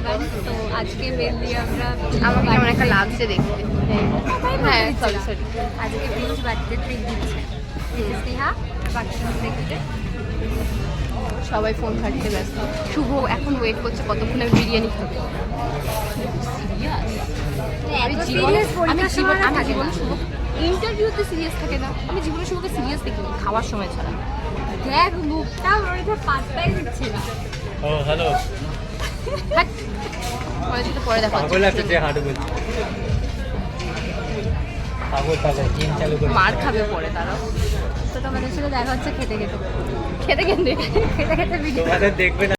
বাগান। তো আজকে মেনলি আমরা আমাকে কেমন একটা লাগছে দেখতে। হ্যাঁ সরি আজকে পিউষ বার্থডে ট্রিট দিচ্ছে স্নেহা বাচ্চা দেখতে। সবাই ফোন ঘাটতে ব্যস্ত। শুভ এখন ওয়েট করছে কতক্ষণ আমি বিরিয়ানি খাবো। ইন্টারভিউতে সিরিয়াস থাকে না, আমি জীবনে শুভকে সিরিয়াস দেখিনি খাওয়ার সময় ছাড়া। দেখ মুখটা ওর পাত্তাই দিচ্ছে না। ও হ্যালো পরে সাথে পরে দেখা পাগল আছে যে হাঁটু বলছে পাগল গেম চালু করে মার খাবে পরে তারা। তো তোমাদের সাথে দেখা হচ্ছে খেতে খেতে খেতে খেতে খেতে খেতে ভিডিও তোমাদের দেখবে না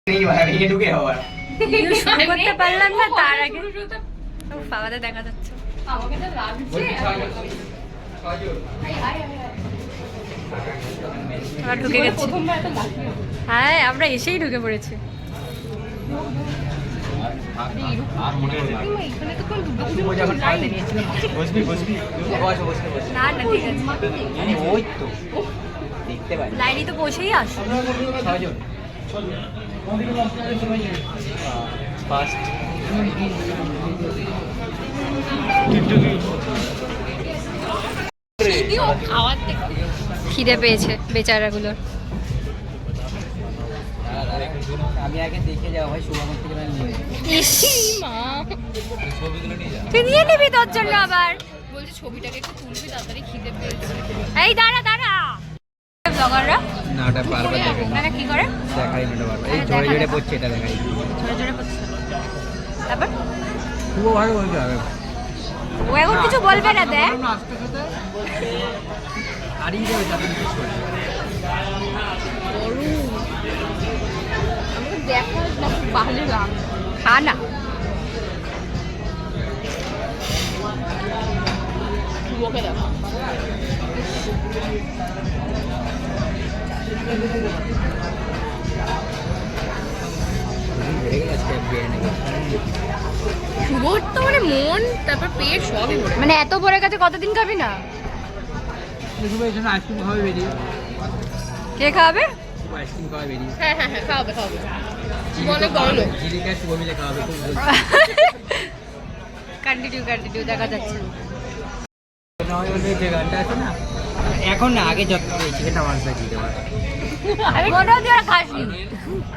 এই ভাই ये ঢুকে আবার শুরু করতে পারলাম না, তার আগে বাবাদের দেখা যাচ্ছে। আমাকে তো লাগছে আমরা ঢুকে গেছি। প্রথমবার এত লাগছে। হ্যাঁ আমরা এসেই ঢুকে পড়েছি। আর মনে হয় এখানে তো কোনো দুর্গাপুজো ও যখন খাইতে নিয়েছিল বসবি বস না না ঠিক আছে, মানে ওই তো দেখতে পাই লাইনে তো বসেই আসো। ছয়জন ফার্স্ট খাওয়ার দেখতে খিদে পেয়েছে বেচারাগুলোর। আমি আগে দেখে যাও ভাই শুভমন থেকে নিয়ে ইস মা ছবিগুলো নিয়ে যা তুই নিয়ে নিবি তোর জন্য আবার। বলছি ছবিটাকে একটু তুলবি, তাড়াতাড়ি খিদে পেয়েছে। এই দাঁড়া দাঁড়া ব্লগাররা না ওটা বারবার দেখে না ওনারা কি করে? দেখাই না ওটা বারবার এই আরে জোরে দেখা জোরে না। পড়ছে এটা দেখাই জোরে জোরে পড়ছে। তারপর খুব ভালো বলতে হবে ও এখন কিছু বলবে না দেখ। হারিয়ে যাবে যাবে কিছু করে আমাকে দেখা না পাহলে রাম খা না। শুভকে দেখো বেড়ে গেল আজকে বিরিয়ানি শুভর তো মানে মন তারপর পেট সবই ভরে মানে এত পরে গেছে কতদিন খাবি না? শুভ এর জন্য আইসক্রিম খাওয়াবে বেরিয়ে কে খাবে? শুভ আইসক্রিম খাওয়াবে বেরিয়ে হ্যাঁ খাওয়াবে অনেক বড় লোক। জিরিকা শুভ মিলে খাওয়াবে খুব কন্টিনিউ দেখা যাচ্ছে। যে গানটা আছে না এখন না আগে যত চিকেনটা মাংস দিতে পারে মনে হচ্ছে ওরা খাসনি।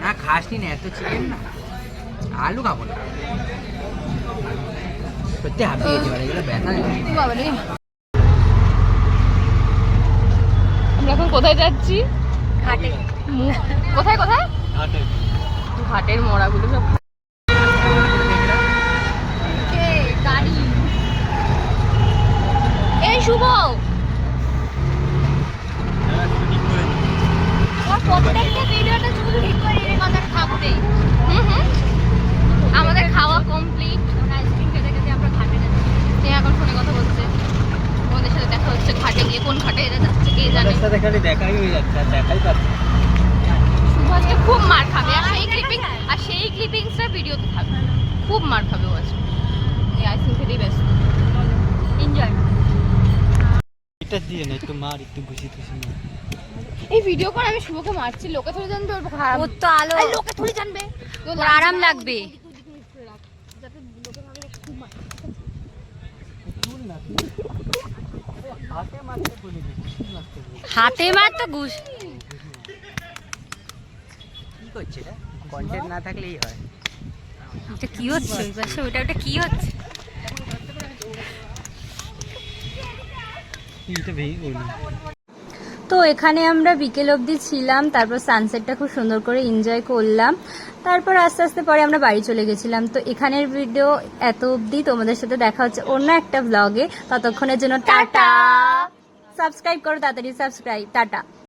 না খাসনি না এত চিকেন না আলু খাবো না সত্যি হাঁপিয়ে গেছে মানে এগুলো ব্যথা বাবা রে আমরা এখন কোথায় যাচ্ছি? ঘাটে কোথায় হাঁটে ঘাটের মোড়াগুলো সব গাড়ি। এই শুভ ওর প্রত্যেকটা ভিডিওতে শুধু ঠিক করে এই কথাটা থাকবে। আমাদের খাওয়া কমপ্লিট। আইসক্রিম খেতে খেতে আমরা ঘাটে যাচ্ছি। এখন ফোনে কথা বলছে, ওদের সাথে দেখা হচ্ছে ঘাটে গিয়ে। কোন ঘাটে এরা যাচ্ছে কে জানে। ওদের সাথে খালি দেখাই হয়ে যাচ্ছে আর দেখাই পাচ্ছে শুভ আজকে খুব মার খাবে, আর সেই ক্লিপিংসটা ভিডিওতে থাকবে। খুব মার খাবে ও আজকে। এই আইসক্রিম খেতেই ব্যস্ত। এনজয়। এটা দিয়ে না একটু মার একটু ঘুষি টুসি মার এই ভিডিও করে আমি শুভকে মারছি, লোকে থরে জানবে ওর খারাপ। ওর তো আলো আর লোকে থরে জানবে ওর আরাম লাগবে। হাতে মার তো ঘুষ। কি করছে এটা কন্টেন্ট না থাকলেই হয় এটা কি হচ্ছে ওই পাশে? ওটা কি হচ্ছে? এটা ভেঙে গেল তো এখানে আমরা বিকেল অবধি ছিলাম, তারপর সানসেটটা খুব সুন্দর করে এনজয় করলাম। তারপর আস্তে আস্তে পরে আমরা বাড়ি চলে গেছিলাম। তো এখানের ভিডিও এত অবধি, তোমাদের সাথে দেখা হচ্ছে অন্য একটা ব্লগে। ততক্ষণের জন্য টাটা। সাবস্ক্রাইব করো তাড়াতাড়ি, সাবস্ক্রাইব। টাটা।